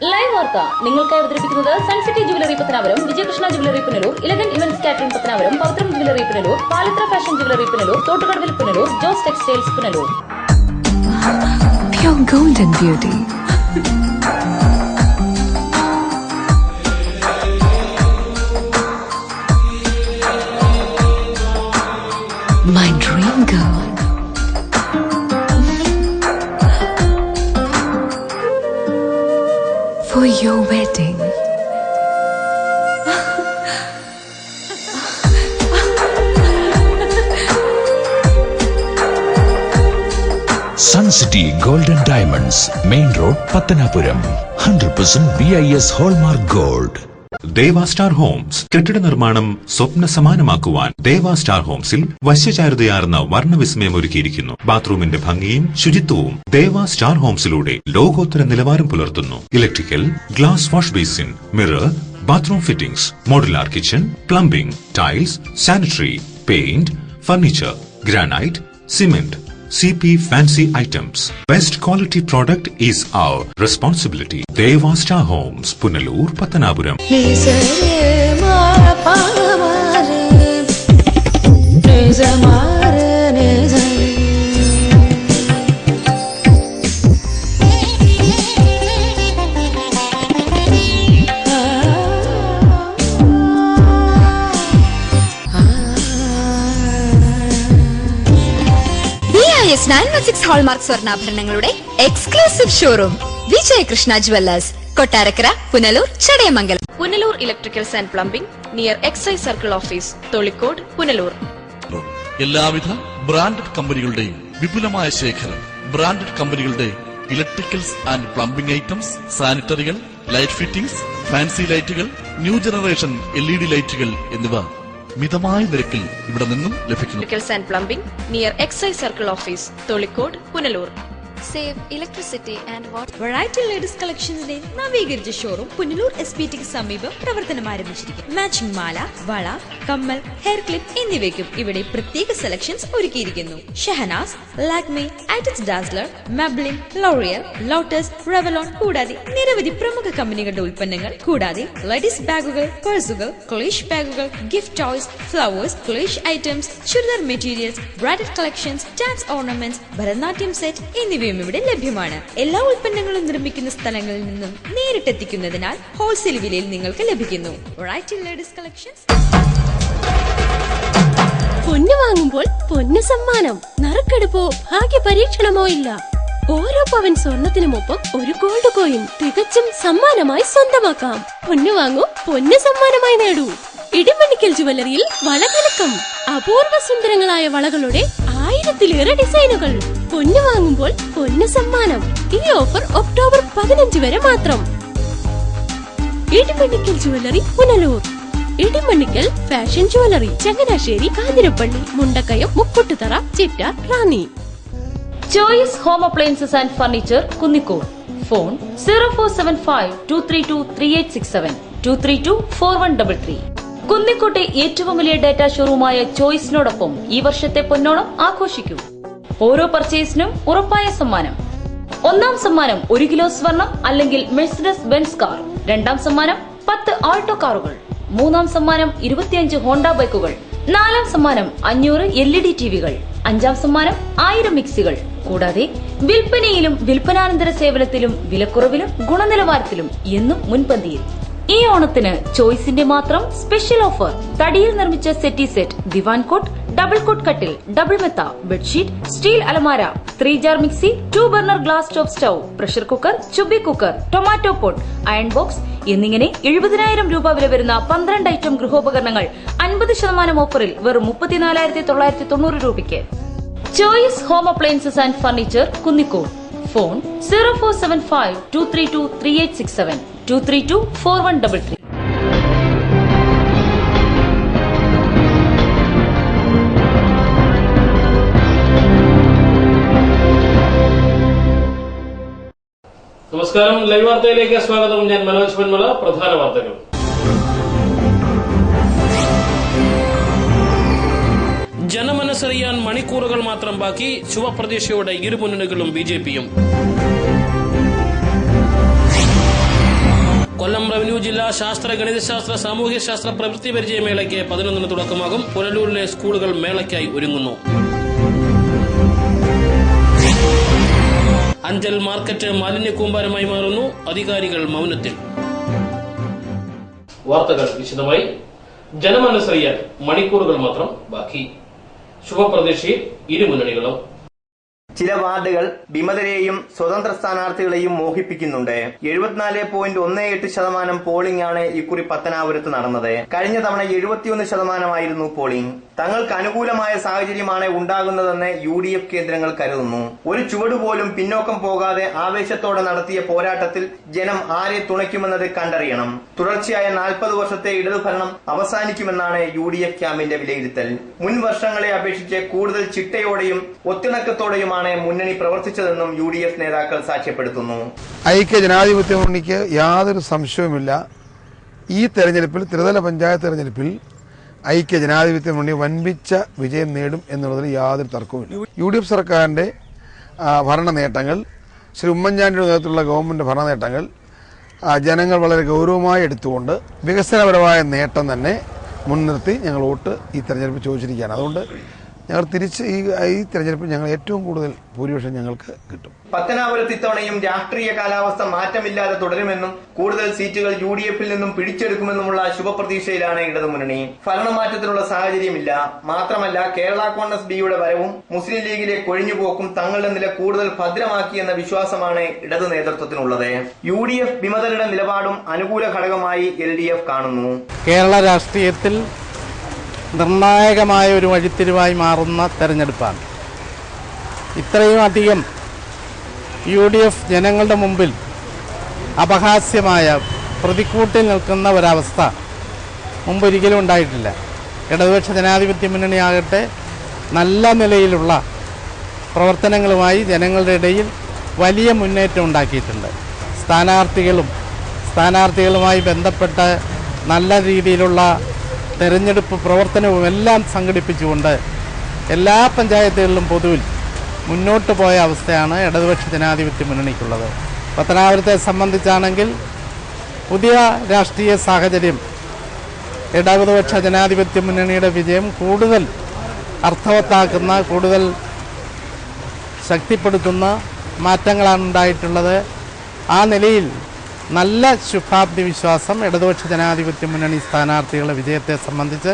Live വാർത്ത നിങ്ങൾക്കായി അവതരിപ്പിക്കുന്നത് sun city jewellery Pathanapuram, Vijayakrishna jewellery Punalur, elegant events catering Pathanapuram, Pavithram jewellery Punalur, പാലിത്ര ഫാഷൻ ജുവലറി പുനലൂർ, തോട്ടുകടവിൽ Punalur, Jose textiles Punalur. Pure golden beauty. My dream girl. For your wedding. Sun City Golden Diamonds, Main Road, Pattanapuram. 100% BIS Hallmark Gold. Deva star Holmes കെട്ടിട നിർമ്മാണം സ്വപ്ന സമാനമാക്കുവാൻ ദേവ star ഹോംസിൽ വശ്യചാരുതയാർന്ന വർണ്ണവിസ്മയം ഒരുക്കിയിരിക്കുന്നു. ബാത്റൂമിന്റെ ഭംഗിയും ശുചിത്വവും ദേവ star ഹോംസിലൂടെ ലോകോത്തര നിലവാരം പുലർത്തുന്നു. Electrical, glass wash basin, mirror, bathroom fittings, modular kitchen, plumbing, tiles, sanitary, paint, furniture, granite, cement, CP fancy items. Best quality product is our responsibility. Deva Star Homes, Punalur, Pattanapuram. BIS 916 hallmark സ്വർണ്ണാഭരണങ്ങളുടെ exclusive showroom Vijayakrishna jewellers, Kottarakkara, Punalur, Chadayamangalam. Punalur electricals and plumbing near excise circle office, Tholicode, Punalur. എല്ലാവിധ branded കമ്പനികളുടെയും വിപുലമായ ശേഖരം. Branded കമ്പനികളുടെ electricals and plumbing items, സാനിറ്ററികൾ, light fittings, fancy ലൈറ്റുകൾ, new generation LED ലൈറ്റുകൾ എന്നിവ മിതമായ നിരക്കിൽ ഇവിടെ നിന്നും ലഭിക്കുന്നു. Electricals and plumbing near excise circle office, Tholicode, Punalur. Save electricity and water. Variety ladies കളക്ഷൻസിന്റെ നവീകരിച്ച ഷോറൂം പുനലൂർ SPTക്ക് സമീപം പ്രവർത്തനം ആരംഭിച്ചിരിക്കുന്നു. മാച്ചിങ് മാല, വള, കമ്മൽ, ഹെയർ ക്ലിപ്പ് എന്നിവയ്ക്കും ഇവിടെ പ്രത്യേക സെലക്ഷൻസ് ഒരുക്കിയിരിക്കുന്നു. ഷഹനാസ്, ലാക്മി, ഐറ്റസ് dazzler, Maybelline, L'Oreal, Lotus, Revlon കൂടാതെ നിരവധി പ്രമുഖ കമ്പനികളുടെ ഉൽപ്പന്നങ്ങൾ, കൂടാതെ ലേഡീസ് ബാഗുകൾ, പേഴ്സുകൾ, ക്ലേഷ് ബാഗുകൾ, ഗിഫ്റ്റ് ടോയ്സ്, ഫ്ലവേഴ്സ്, ക്ലേഷ് items, churidar materials, bridal collections, dance ornaments, Bharatanatyam set എന്നിവയും ഇവിടെ ലഭ്യമാണ്. എല്ലാ ഉൽപ്പന്നങ്ങളും നിർമ്മിക്കുന്ന സ്ഥലങ്ങളിൽ നിന്നും നേരിട്ടെത്തിക്കുന്നതിനാൽ ഹോൾസെയിൽ വിലയിൽ നിങ്ങൾക്ക് ലഭിക്കുന്നു. Variety ladies collections. പൊന്നു വാങ്ങുമ്പോൾ പൊന്നു സമ്മാനം, നറുക്കെടുപ്പോ ഭാഗ്യ പരീക്ഷണമോ ഇല്ല. ഓരോ പവൻ സ്വർണത്തിനുമൊപ്പം ഒരു ഗോൾഡ് കോയിൻ തികച്ചും സമ്മാനമായി സ്വന്തമാക്കാം. പൊന്നു വാങ്ങൂ, പൊന്നു സമ്മാനമായി നേടൂ. ഇടിമണിക്കൽ ജുവലറിയിൽ വളകലക്കം. അപൂർവ സുന്ദരങ്ങളായ വളകളുടെ 1000-ലേറെ ഡിസൈനുകൾ. പൊന്നു വാങ്ങുമ്പോൾ പൊന്നു സമ്മാനം. ഈ ഓഫർ ഒക്ടോബർ 15 വരെ മാത്രം. Idimanickal jewellery, Punalur. Idimanickal fashion jewellery, Changanassery, Kanjirappally, Mundakayam, Mukkoottuthara, Chittar, Ranni. Choice home appliances and furniture, Kunnicode. Phone 0475-232-3867, 232-4133. കുന്നിക്കോട്ടെ ഏറ്റവും വലിയ ഡാറ്റ ഷോറൂമായ ചോയ്സിനോടൊപ്പം ഈ വർഷത്തെ പൊന്നോണം ആഘോഷിക്കൂ. ഓരോ പർച്ചേസിനും ഉറപ്പായ സമ്മാനം. ഒന്നാം സമ്മാനം 1 കിലോ സ്വർണം അല്ലെങ്കിൽ മെഴ്സിഡസ് ബെൻസ് കാർ. രണ്ടാം സമ്മാനം 10 ആൾട്ടോ കാറുകൾ. മൂന്നാം സമ്മാനം 25 ഹോണ്ട ബൈക്കുകൾ. നാലാം സമ്മാനം 500 LED ടിവികൾ. അഞ്ചാം സമ്മാനം 1000 മിക്സികൾ. കൂടാതെ വിൽപ്പനയിലും വിൽപ്പനാനന്തര സേവനത്തിലും വിലക്കുറവിലും ഗുണനിലവാരത്തിലും എന്നും മുൻപന്തിയിൽ. ഈ ഓണത്തിന് ചോയ്സിന്റെ മാത്രം സ്പെഷ്യൽ ഓഫർ. തടിയിൽ നിർമ്മിച്ച സെറ്റി സെറ്റ്, ദിവാൻ കോട്ട്, ഡബിൾ കോട്ട് കട്ടിൽ, ഡബിൾ മെത്ത, ബെഡ്ഷീറ്റ്, സ്റ്റീൽ അലമാര, 3 jar mixie, 2 burner glass top stove, pressure cooker, ചുബി cooker, tomato pot, iron box എന്നിങ്ങനെ 70,000 രൂപ വില വരുന്ന 12 ഐറ്റം ഗൃഹോപകരണങ്ങൾ 50% ഓഫറിൽ വെറും 34,990 രൂപയ്ക്ക്. Choice home appliances and furniture, Kunnicode. Phone 0475-232-3867, 232-4133. നമസ്കാരം, ലൈവ് വാർത്തയിലേക്ക് സ്വാഗതം. ഞാൻ മനോജ് പന്മള. പ്രധാന വാർത്തകൾ. ജനമനസ്സറിയാൻ മണിക്കൂറുകൾ മാത്രം ബാക്കി. ശുഭപ്രതീക്ഷയോടെ ഇരുമുന്നണികളും BJPയും. പുനലൂർ ജില്ലാ ശാസ്ത്ര ഗണിതശാസ്ത്ര സാമൂഹ്യശാസ്ത്ര പ്രവൃത്തി പരിചയ മേളയ്ക്ക് 11 തുടക്കമാകും. പുനലൂരിലെ സ്കൂളുകൾ മേളയ്ക്കായി ഒരുങ്ങുന്നു. അഞ്ചൽ മാർക്കറ്റ് മാലിന്യ കൂമ്പാരമായി മാറുന്നു. അധികാരികൾ മൗനത്തിൽ. വാർത്തകൾ വിശദമായി. ജനമനസ്സറിയാൻ മണിക്കൂറുകൾ മാത്രം ബാക്കി. ശുഭപ്രതീക്ഷയിൽ ഇരുമുന്നണികളും. ചില വാർഡുകൾ വിമതരെയും സ്വതന്ത്ര സ്ഥാനാർത്ഥികളെയും മോഹിപ്പിക്കുന്നുണ്ട്. 74.18% പോളിംഗ് ആണ് ഇക്കുറി പത്തനാപുരത്ത് നടന്നത്. കഴിഞ്ഞ തവണ 71% പോളിംഗ്. തങ്ങൾക്ക് അനുകൂലമായ സാഹചര്യമാണ് ഉണ്ടാകുന്നതെന്ന് UDF കേന്ദ്രങ്ങൾ കരുതുന്നു. ഒരു ചുവട് പോലും പിന്നോക്കം പോകാതെ ആവേശത്തോടെ നടത്തിയ പോരാട്ടത്തിൽ ജനം ആരെ തുണയ്ക്കുമെന്നത് കണ്ടറിയണം. തുടർച്ചയായ 40 വർഷത്തെ ഇടതുഭരണം അവസാനിക്കുമെന്നാണ് UDF ക്യാമ്പിന്റെ വിലയിരുത്തൽ. മുൻ വർഷങ്ങളെ അപേക്ഷിച്ച് കൂടുതൽ ചിട്ടയോടെയും ഒത്തിണക്കത്തോടെയുമാണ് മുന്നണി പ്രവർത്തിച്ചതെന്നും UDF നേതാക്കൾ സാക്ഷ്യപ്പെടുത്തുന്നു. ഐക്യ ജനാധിപത്യ മുന്നണിക്ക് യാതൊരു സംശയവുമില്ല. ഈ തെരഞ്ഞെടുപ്പിൽ, ത്രിതല പഞ്ചായത്ത് തെരഞ്ഞെടുപ്പിൽ ഐക്യ ജനാധിപത്യ മുന്നണി വൻപിച്ച വിജയം നേടും എന്നുള്ളതിൽ യാതൊരു തർക്കവുമില്ല. UDF സർക്കാരിന്റെ ഭരണ നേട്ടങ്ങൾ, ശ്രീ ഉമ്മൻചാണ്ടിയുടെ നേതൃത്വത്തിലുള്ള ഗവൺമെന്റ് ഭരണ നേട്ടങ്ങൾ ജനങ്ങൾ വളരെ ഗൗരവമായി എടുത്തുകൊണ്ട് വികസനപരമായ നേട്ടം തന്നെ മുൻനിർത്തി ഞങ്ങൾ വോട്ട് ഈ തെരഞ്ഞെടുപ്പ് ചോദിച്ചിരിക്കുകയാണ്. അതുകൊണ്ട് ഞങ്ങൾ തിരിച്ച് ഈ തെരഞ്ഞെടുപ്പിൽ ഞങ്ങൾ ഏറ്റവും കൂടുതൽ ഭൂരിപക്ഷം ഞങ്ങൾക്ക് കിട്ടും. പത്തനാപുരത്ത് ഇത്തവണയും രാഷ്ട്രീയ കാലാവസ്ഥ മാറ്റമില്ലാതെ തുടരുമെന്നും കൂടുതൽ സീറ്റുകൾ UDF-ൽ നിന്നും പിടിച്ചെടുക്കുമെന്നുമുള്ള ശുഭപ്രതീക്ഷയിലാണ് ഇടതുമുന്നണി. ഭരണമാറ്റത്തിനുള്ള സാഹചര്യമില്ല. മാത്രമല്ല, കേരള കോൺഗ്രസ് ബിയുടെ വരവും മുസ്ലിം ലീഗിലെ കൊഴിഞ്ഞുപോക്കും തങ്ങളുടെ നില കൂടുതൽ ഭദ്രമാക്കിയെന്ന വിശ്വാസമാണ് ഇടതു നേതൃത്വത്തിനുള്ളത്. UDF വിമതരുടെ നിലപാടും അനുകൂല ഘടകമായി LDF കാണുന്നു. കേരള രാഷ്ട്രീയത്തിൽ നിർണായകമായ ഒരു വഴിത്തിരിവായി മാറുന്ന തെരഞ്ഞെടുപ്പാണ്. ഇത്രയും അധികം UDF ജനങ്ങളുടെ മുമ്പിൽ അപഹാസ്യമായ പ്രതിക്കൂട്ടിൽ നിൽക്കുന്ന ഒരവസ്ഥ മുമ്പൊരിക്കലും ഉണ്ടായിട്ടില്ല. ഇടതുപക്ഷ ജനാധിപത്യ മുന്നണിയാകട്ടെ നല്ല നിലയിലുള്ള പ്രവർത്തനങ്ങളുമായി ജനങ്ങളുടെ ഇടയിൽ വലിയ മുന്നേറ്റം ഉണ്ടാക്കിയിട്ടുണ്ട്. സ്ഥാനാർത്ഥികളുമായി ബന്ധപ്പെട്ട നല്ല രീതിയിലുള്ള തെരഞ്ഞെടുപ്പ് പ്രവർത്തനവും എല്ലാം സംഘടിപ്പിച്ചുകൊണ്ട് എല്ലാ പഞ്ചായത്തുകളിലും പൊതുവിൽ മുന്നോട്ട് പോയ അവസ്ഥയാണ് ഇടതുപക്ഷ ജനാധിപത്യ മുന്നണിക്കുള്ളത്. പത്തനാപുരത്തെ സംബന്ധിച്ചാണെങ്കിൽ പുതിയ രാഷ്ട്രീയ സാഹചര്യം ഇടതുപക്ഷ ജനാധിപത്യ മുന്നണിയുടെ വിജയം കൂടുതൽ അർത്ഥവത്താക്കുന്ന, കൂടുതൽ ശക്തിപ്പെടുത്തുന്ന മാറ്റങ്ങളാണ് ഉണ്ടായിട്ടുള്ളത്. ആ നിലയിൽ നല്ല ശുഭാപ്തി വിശ്വാസം ഇടതുപക്ഷ ജനാധിപത്യ മുന്നണി സ്ഥാനാർത്ഥികളുടെ വിജയത്തെ സംബന്ധിച്ച്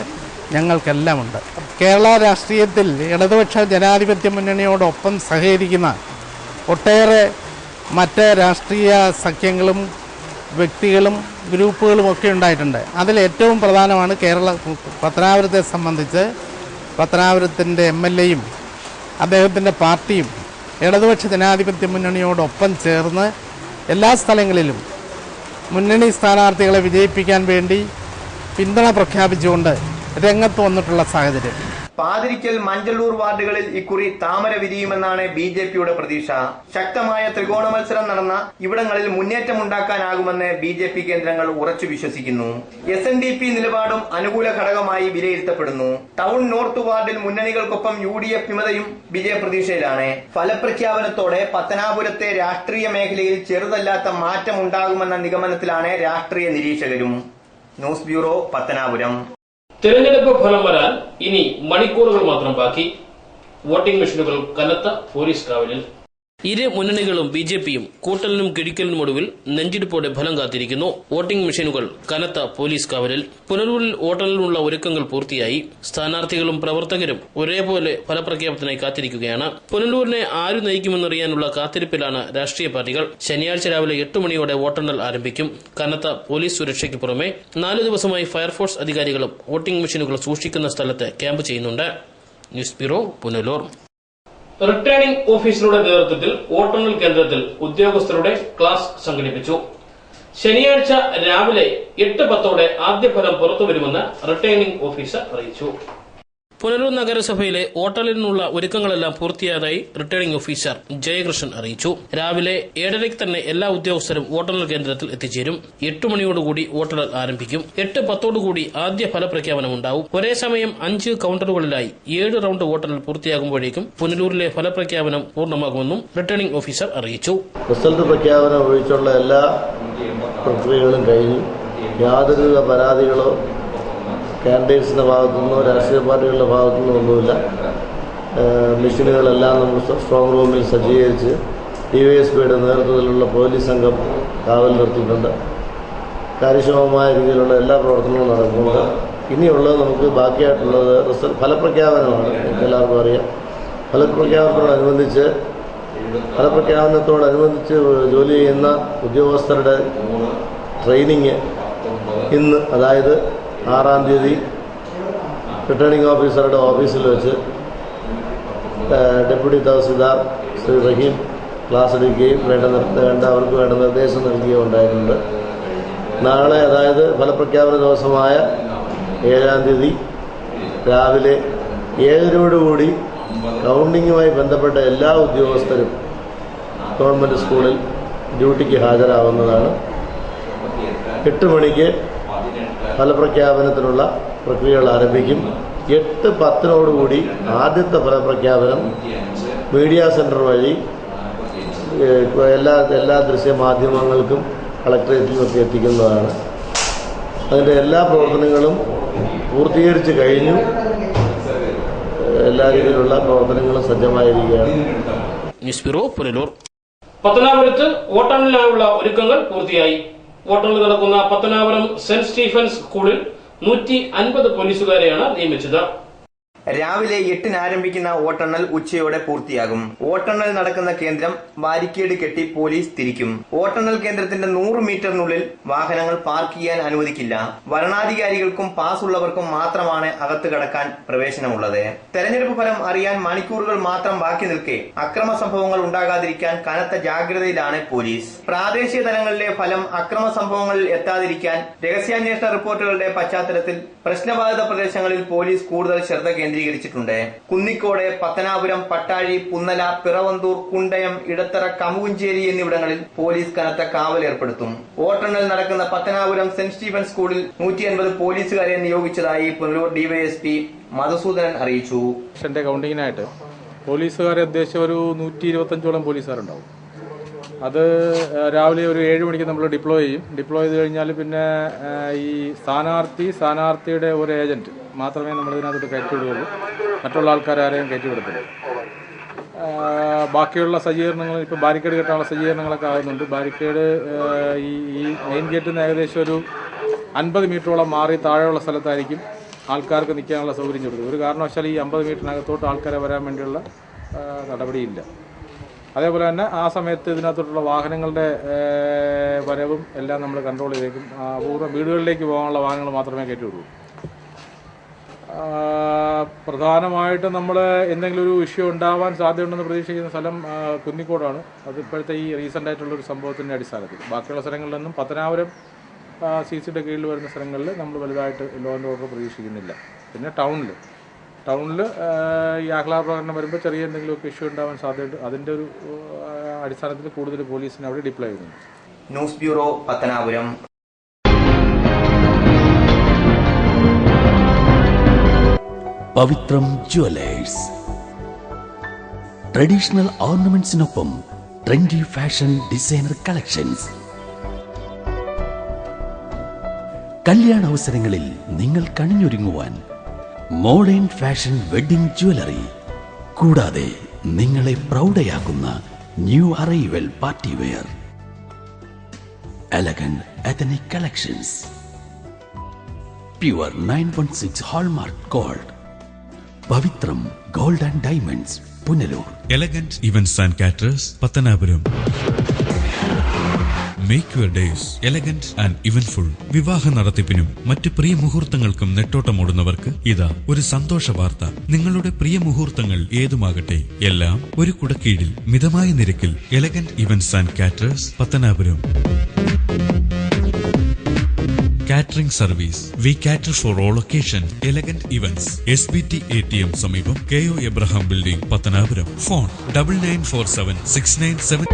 ഞങ്ങൾക്കെല്ലാം ഉണ്ട്. കേരള രാഷ്ട്രീയത്തിൽ ഇടതുപക്ഷ ജനാധിപത്യ മുന്നണിയോടൊപ്പം സഹകരിക്കുന്ന ഒട്ടേറെ മറ്റ് രാഷ്ട്രീയ സഖ്യങ്ങളും വ്യക്തികളും ഗ്രൂപ്പുകളും ഒക്കെ ഉണ്ടായിട്ടുണ്ട്. അതിൽ ഏറ്റവും പ്രധാനമാണ് പത്തനാപുരത്തെ സംബന്ധിച്ച് പത്തനാപുരത്തിൻ്റെ MLAയും അദ്ദേഹത്തിൻ്റെ പാർട്ടിയും ഇടതുപക്ഷ ജനാധിപത്യ മുന്നണിയോടൊപ്പം ചേർന്ന് എല്ലാ സ്ഥലങ്ങളിലും മുന്നണി സ്ഥാനാർത്ഥികളെ വിജയിപ്പിക്കാൻ വേണ്ടി പിന്തുണ പ്രഖ്യാപിച്ചുകൊണ്ട് രംഗത്ത് വന്നിട്ടുള്ള സാഹചര്യം. പാതിരിക്കൽ, മഞ്ചള്ളൂർ വാർഡുകളിൽ ഇക്കുറി താമര വിരിയുമെന്നാണ് BJPയുടെ പ്രതീക്ഷ. ശക്തമായ ത്രികോണ മത്സരം നടന്ന ഇവിടങ്ങളിൽ മുന്നേറ്റമുണ്ടാക്കാനാകുമെന്ന് BJP കേന്ദ്രങ്ങൾ ഉറച്ചു വിശ്വസിക്കുന്നു. SNDP നിലപാടും അനുകൂല ഘടകമായി വിലയിരുത്തപ്പെടുന്നു. ടൗൺ നോർത്ത് വാർഡിൽ മുന്നണികൾക്കൊപ്പം UDF വിമതയും വിജയപ്രതീക്ഷയിലാണ്. ഫലപ്രഖ്യാപനത്തോടെ പത്തനാപുരത്തെ രാഷ്ട്രീയ മേഖലയിൽ ചെറുതല്ലാത്ത മാറ്റമുണ്ടാകുമെന്ന നിഗമനത്തിലാണ് രാഷ്ട്രീയ നിരീക്ഷകരും. News bureau, Pathanapuram. തെരഞ്ഞെടുപ്പ് ഫലം വരാൻ ഇനി മണിക്കൂറുകൾ മാത്രം ബാക്കി. വോട്ടിംഗ് മെഷീനുകൾ കനത്ത പോലീസ് കാവലിൽ. ഇരു മുന്നണികളും BJPയും കൂട്ടലിനും കിഴിക്കലിനും ഒടുവിൽ നെഞ്ചിടിപ്പോടെ ഫലം കാത്തിരിക്കുന്നു. വോട്ടിംഗ് മെഷീനുകൾ കനത്ത പോലീസ് കാവലിൽ. പുനലൂരിൽ വോട്ടെണ്ണലിനുള്ള ഒരുക്കങ്ങൾ പൂർത്തിയായി. സ്ഥാനാർത്ഥികളും പ്രവർത്തകരും ഒരേപോലെ ഫലപ്രഖ്യാപനത്തിനായി കാത്തിരിക്കുകയാണ്. പുനലൂരിനെ ആരു നയിക്കുമെന്നറിയാനുള്ള കാത്തിരിപ്പിലാണ് രാഷ്ട്രീയ പാർട്ടികൾ. ശനിയാഴ്ച രാവിലെ 8 മണിയോടെ വോട്ടെണ്ണൽ ആരംഭിക്കും. കനത്ത പോലീസ് സുരക്ഷയ്ക്ക് പുറമെ 4 ദിവസമായി ഫയർഫോഴ്സ് അധികാരികളും വോട്ടിംഗ് മെഷീനുകൾ സൂക്ഷിക്കുന്ന സ്ഥലത്ത് ക്യാമ്പ് ചെയ്യുന്നുണ്ട്. News bureau, Punalur. റിട്ടേണിംഗ് ഓഫീസറുടെ നേതൃത്വത്തിൽ വോട്ടെണ്ണൽ കേന്ദ്രത്തിൽ ഉദ്യോഗസ്ഥരുടെ ക്ലാസ് സംഘടിപ്പിച്ചു. ശനിയാഴ്ച രാവിലെ 8:10 ആദ്യ ഫലം പുറത്തുവരുമെന്ന് റിട്ടേണിംഗ് ഓഫീസർ അറിയിച്ചു. പുനലൂർ നഗരസഭയിലെ വോട്ടെണ്ണലിനുള്ള ഒരുക്കങ്ങളെല്ലാം പൂർത്തിയായതായി റിട്ടേണിംഗ് ഓഫീസർ ജയകൃഷ്ണൻ അറിയിച്ചു. രാവിലെ 7:30 തന്നെ എല്ലാ ഉദ്യോഗസ്ഥരും വോട്ടെണ്ണൽ കേന്ദ്രത്തിൽ എത്തിച്ചേരും. 8 മണിയോടുകൂടി വോട്ടെണ്ണൽ ആരംഭിക്കും. 8:10 ആദ്യ ഫലപ്രഖ്യാപനമുണ്ടാവും. ഒരേ സമയം 5 കൌണ്ടറുകളിലായി 7 റൌണ്ട് വോട്ടെണ്ണൽ പൂർത്തിയാകുമ്പോഴേക്കും പുനലൂരിലെ ഫലപ്രഖ്യാപനം പൂർണ്ണമാകുമെന്നും റിട്ടേണിംഗ് ഓഫീസർ അറിയിച്ചു. റിസൾട്ട് പ്രഖ്യാപനം ഒഴിച്ചുള്ള എല്ലാ പ്രക്രിയകളും കഴിഞ്ഞു. യാതൊരുവിധ പരാതികളോ കാൻഡിഡേറ്റ്സിൻ്റെ ഭാഗത്തുനിന്നോ രാഷ്ട്രീയ പാർട്ടികളുടെ ഭാഗത്തുനിന്നോ ഒന്നുമില്ല. മെഷീനുകളെല്ലാം നമ്മൾ സ്ട്രോങ് റൂമിൽ സജ്ജീകരിച്ച് DYSPയുടെ നേതൃത്വത്തിലുള്ള പോലീസ് സംഘം കാവൽ നിർത്തിയിട്ടുണ്ട്. കാര്യക്ഷമമായ രീതിയിലുള്ള എല്ലാ പ്രവർത്തനങ്ങളും നടക്കുന്നുണ്ട്. ഇനിയുള്ളത് നമുക്ക് ബാക്കിയായിട്ടുള്ളത് ഫലപ്രഖ്യാപനമാണ്. എല്ലാവർക്കും അറിയാം. ഫലപ്രഖ്യാപനത്തോടനുബന്ധിച്ച് ജോലി ചെയ്യുന്ന ഉദ്യോഗസ്ഥരുടെ ട്രെയിനിങ് ഇന്ന്, അതായത് 6-ാം തീയതി റിട്ടേണിംഗ് ഓഫീസറുടെ ഓഫീസിൽ വെച്ച് ഡെപ്യൂട്ടി തഹസിൽദാർ ശ്രീ റഹീം ക്ലാസ് എടുക്കുകയും അവർക്ക് വേണ്ട നിർദ്ദേശം നൽകുകയും ഉണ്ടായിട്ടുണ്ട്. നാളെ, അതായത് ഫലപ്രഖ്യാപന ദിവസമായ 7-ാം തീയതി രാവിലെ 7:00 കൗണ്ടിങ്ങുമായി ബന്ധപ്പെട്ട എല്ലാ ഉദ്യോഗസ്ഥരും ഗവൺമെൻറ് സ്കൂളിൽ ഡ്യൂട്ടിക്ക് ഹാജരാകുന്നതാണ്. 8 മണിക്ക് ഫലപ്രഖ്യാപനത്തിനുള്ള പ്രക്രിയകൾ ആരംഭിക്കും. 8:10 ആദ്യത്തെ ഫലപ്രഖ്യാപനം മീഡിയ സെൻറ്റർ വഴി എല്ലാ ദൃശ്യമാധ്യമങ്ങൾക്കും കളക്ടറേറ്റിലുമൊക്കെ എത്തിക്കുന്നതാണ്. അതിൻ്റെ എല്ലാ പ്രവർത്തനങ്ങളും പൂർത്തീകരിച്ച് കഴിഞ്ഞു. എല്ലാ രീതിയിലുള്ള പ്രവർത്തനങ്ങളും സജ്ജമായിരിക്കുകയാണ്. News bureau, Punalur. പത്തനാപുരത്ത് വോട്ടെണ്ണലിനായുള്ള ഒരുക്കങ്ങൾ പൂർത്തിയായി. വോട്ടെണ്ണൽ നടക്കുന്ന പത്തനാപുരം സെന്റ് സ്റ്റീഫൻസ് സ്കൂളിൽ 150 പോലീസുകാരെയാണ് നിയമിച്ചത്. രാവിലെ 8-ന് ആരംഭിക്കുന്ന വോട്ടെണ്ണൽ ഉച്ചയോടെ പൂർത്തിയാകും. വോട്ടെണ്ണൽ നടക്കുന്ന കേന്ദ്രം ബാരിക്കേഡ് കെട്ടി പോലീസ് തിരിക്കും. വോട്ടെണ്ണൽ കേന്ദ്രത്തിന്റെ 100 മീറ്ററിനുള്ളിൽ വാഹനങ്ങൾ പാർക്ക് ചെയ്യാൻ അനുവദിക്കില്ല. വരണാധികാരികൾക്കും പാസ് ഉള്ളവർക്കും മാത്രമാണ് അകത്ത് കടക്കാൻ പ്രവേശനമുള്ളത്. തെരഞ്ഞെടുപ്പ് ഫലം അറിയാൻ മണിക്കൂറുകൾ മാത്രം ബാക്കി നിൽക്കെ അക്രമ സംഭവങ്ങൾ ഉണ്ടാകാതിരിക്കാൻ കനത്ത ജാഗ്രതയിലാണ് പോലീസ്. പ്രാദേശിക തലങ്ങളിലെ ഫലം അക്രമ സംഭവങ്ങളിൽ എത്താതിരിക്കാൻ രഹസ്യാന്വേഷണ റിപ്പോർട്ടുകളുടെ പശ്ചാത്തലത്തിൽ പ്രശ്നബാധിത പ്രദേശങ്ങളിൽ പോലീസ് കൂടുതൽ ശ്രദ്ധ കേന്ദ്രീകരിച്ചിട്ടുണ്ട്. കുന്നിക്കോട്, പത്തനാപുരം, പട്ടാഴി, പുന്നല, പിറവന്തൂർ, കുണ്ടയം, ഇടത്തറ, കമുകുഞ്ചേരി എന്നിവിടങ്ങളിൽ പോലീസ് കനത്ത കാവൽ ഏർപ്പെടുത്തും. വോട്ടെണ്ണൽ നടക്കുന്ന പത്തനാപുരം സെന്റ് സ്റ്റീഫൻസ് സ്കൂളിൽ 150 പോലീസുകാരെ നിയോഗിച്ചതായി പുനലൂർ DYSP മധുസൂദനൻ അറിയിച്ചു. കൗണ്ടിങ്ങിനായിട്ട് പോലീസുകാരെ ഉദ്ദേശിച്ച ഒരു 125ഓളം പോലീസുകാരുണ്ടാവും. അത് രാവിലെ ഒരു 7 മണിക്ക് നമ്മൾ ഡിപ്ലോയ് ചെയ്യും. ഡിപ്ലോയ് ചെയ്ത് കഴിഞ്ഞാൽ പിന്നെ ഈ സ്ഥാനാർത്ഥിയുടെ ഒരു ഏജന്റ് മാത്രമേ നമ്മൾ ഇതിനകത്തോട്ട് കയറ്റിവിടുകയുള്ളൂ. മറ്റുള്ള ആൾക്കാരും കയറ്റിവിടത്തില്ല. ബാക്കിയുള്ള സജ്ജീകരണങ്ങൾ, ഇപ്പോൾ ബാരിക്കേഡ് കെട്ടാനുള്ള സജ്ജീകരണങ്ങളൊക്കെ ആകുന്നുണ്ട്. ബാരിക്കേഡ് ഈ മെയിൻ ഗേറ്റിൽ നിന്ന് ഏകദേശം ഒരു 50 മീറ്ററോളം മാറി താഴെയുള്ള സ്ഥലത്തായിരിക്കും ആൾക്കാർക്ക് നിൽക്കാനുള്ള സൗകര്യം കൊടുക്കും. ഒരു കാരണവശാൽ ഈ 50 മീറ്ററിനകത്തോട്ട് ആൾക്കാരെ വരാൻ വേണ്ടിയുള്ള നടപടിയില്ല. അതേപോലെ തന്നെ ആ സമയത്ത് ഇതിനകത്തോട്ടുള്ള വാഹനങ്ങളുടെ വരവും എല്ലാം നമ്മൾ കൺട്രോൾ ചെയ്തേക്കും. അപൂർവം വീടുകളിലേക്ക് പോകാനുള്ള വാഹനങ്ങൾ മാത്രമേ കയറ്റിവിടുള്ളൂ. പ്രധാനമായിട്ടും നമ്മൾ എന്തെങ്കിലും ഒരു ഇഷ്യൂ ഉണ്ടാവാൻ സാധ്യതയുണ്ടെന്ന് പ്രതീക്ഷിക്കുന്ന സ്ഥലം കുന്നിക്കോടാണ്. അത് ഇപ്പോഴത്തെ ഈ റീസെൻ്റ് ആയിട്ടുള്ളൊരു സംഭവത്തിൻ്റെ അടിസ്ഥാനത്തിൽ. ബാക്കിയുള്ള സ്ഥലങ്ങളിലൊന്നും പത്തനാപുരം CCയുടെ കീഴിൽ വരുന്ന സ്ഥലങ്ങളിൽ നമ്മൾ വലുതായിട്ട് ലോ ആൻഡ് ഓർഡർ പ്രതീക്ഷിക്കുന്നില്ല. പിന്നെ ടൗണിൽ ഈ ആഹ്ലാദ പ്രകടനം വരുമ്പോൾ ചെറിയ എന്തെങ്കിലുമൊക്കെ ഇഷ്യൂ ഉണ്ടാവാൻ സാധ്യതയുണ്ട്. അതിൻ്റെ ഒരു അടിസ്ഥാനത്തിൽ കൂടുതൽ പോലീസിനെ അവിടെ ഡിപ്ലോയ് ചെയ്യുന്നു. News bureau, Pathanapuram. Pavithram jewellers. Traditional ഓർണമെന്റ്സിനൊപ്പം ട്രെൻഡി ഫാഷൻ ഡിസൈനർ കളക്ഷൻസ്. കല്യാണ അവസരങ്ങളിൽ നിങ്ങൾ കണിഞ്ഞൊരുങ്ങുവാൻ മോഡേൺ ഫാഷൻ വെഡിംഗ് ജ്വല്ലറി, കൂടാതെ നിങ്ങളെ പ്രൗഢയാക്കുന്ന new arrival party wear, elegant ethnic collections, pure 916 hallmark gold. Pavithram gold and diamonds, Punalur. Elegant events and caterers, Pathanapuram. Make your days elegant and eventful. വിവാഹ നടത്തിപ്പിനും മറ്റ് പ്രിയ മുഹൂർത്തങ്ങൾക്കും നെട്ടോട്ടമോടുന്നവർക്ക് ഇതാ ഒരു സന്തോഷ വാർത്ത. നിങ്ങളുടെ പ്രിയ മുഹൂർത്തങ്ങൾ ഏതുമാകട്ടെ, എല്ലാം ഒരു കുടക്കീഴിൽ മിതമായ നിരക്കിൽ. Elegant events and caterers, Pathanapuram. Catering service. We cater for all occasion. Elegant events, SBT ATM സമീപം, KO Abraham building, Pathanapuram. Phone 994769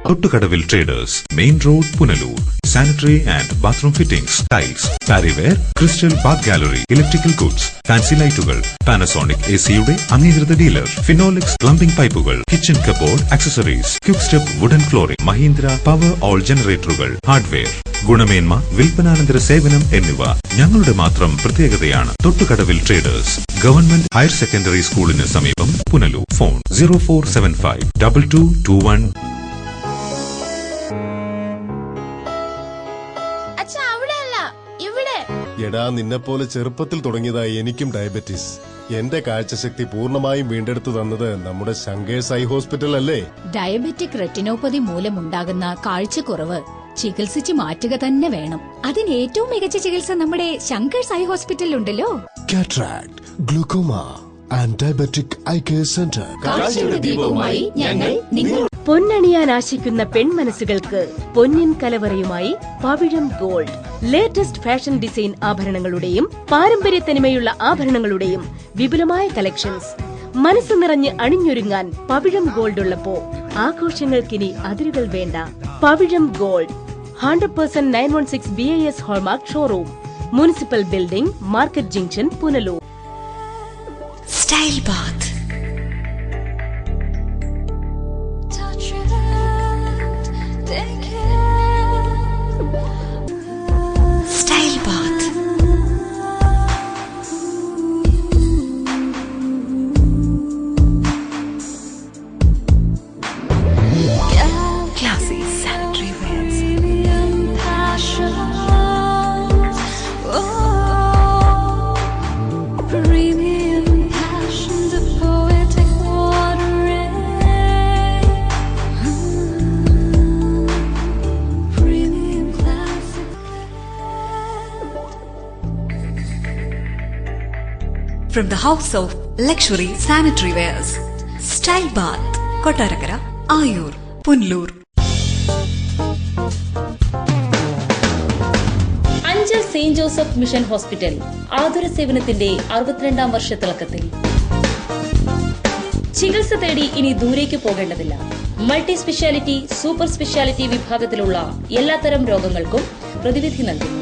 Thottukadavil traders, main road, Punalur. Sanitary and bathroom fittings, tiles, Parryware, crystal bath gallery, electrical goods, fancy ലൈറ്റുകൾ, Panasonic എസിയുടെ അംഗീകൃത dealer, Finolex plumbing പൈപ്പുകൾ, kitchen cupboard accessories, quick step wooden flooring, Mahindra Powerol ജനറേറ്ററുകൾ, hardware, ഗുണമേന്മ, വിൽപ്പനാനന്തര സേവനം എന്നിവ ഞങ്ങളുടെ മാത്രം പ്രത്യേകതയാണ്. Thottukadavil traders, government higher secondary സ്കൂളിന് സമീപം, പുനലൂർ. ഫോൺ 0475 2221. എടാ, നിന്നെപ്പോലെ ചെറുപ്പത്തിൽ തുടങ്ങിയതായി എനിക്കും ഡയബറ്റീസ്. എന്റെ കാഴ്ചശക്തി പൂർണ്ണമായും വീണ്ടെടുത്തു തന്നത് നമ്മുടെ ശങ്കേഴ്സ് ഐ ഹോസ്പിറ്റൽ അല്ലേ? ഡയബറ്റിക് റെറ്റിനോപ്പതി മൂലമുണ്ടാകുന്ന കാഴ്ചക്കുറവ് ചികിത്സിച്ച് മാറ്റുക തന്നെ വേണം. അതിന് ഏറ്റവും മികച്ച ചികിത്സ നമ്മുടെ ശങ്കേഴ്സ് ഐ ഹോസ്പിറ്റലിലുണ്ടല്ലോ. Cataract, glaucoma and diabetic eye care centre. കാഴ്ചയുടെ ദീപവുമായി ഞങ്ങൾ നിങ്ങൾ. പൊന്നണിയാൻ ആശിക്കുന്ന പെൺമനസ്സുകൾക്ക് പൊന്നിൻ കലവറയുമായി Pavizham gold. Latest fashion design ആഭരണങ്ങളുടെയും പാരമ്പര്യ തനിമയുള്ള ആഭരണങ്ങളുടെയും വിപുലമായ കളക്ഷൻസ്. മനസ്സ് നിറഞ്ഞ് അണിഞ്ഞൊരുങ്ങാൻ പവിഴം ഗോൾഡ് ഉള്ളപ്പോ ആഘോഷങ്ങൾക്കിനി അതിരുകൾ വേണ്ട. Pavizham gold 100% 916 BIS hallmark showroom, municipal building, market junction, Punalur. Style bath. Style bath. Classy sanitary wears. Premium passion, the poetic watering. Premium classic. From the house of luxury sanitary wears, Style Bath, Kottarakara, Ayur, Punlur. Anchal Saint Joseph mission hospital ആതുര സേവനത്തിന്റെ 62ാം വർഷത്തിളക്കത്തിൽ. ചികിത്സ തേടി ഇനി ദൂരേക്ക് പോകേണ്ടതില്ല. Multi speciality, super speciality വിഭാഗത്തിലുള്ള എല്ലാത്തരം രോഗങ്ങൾക്കും പ്രതിവിധി നൽകുന്നു.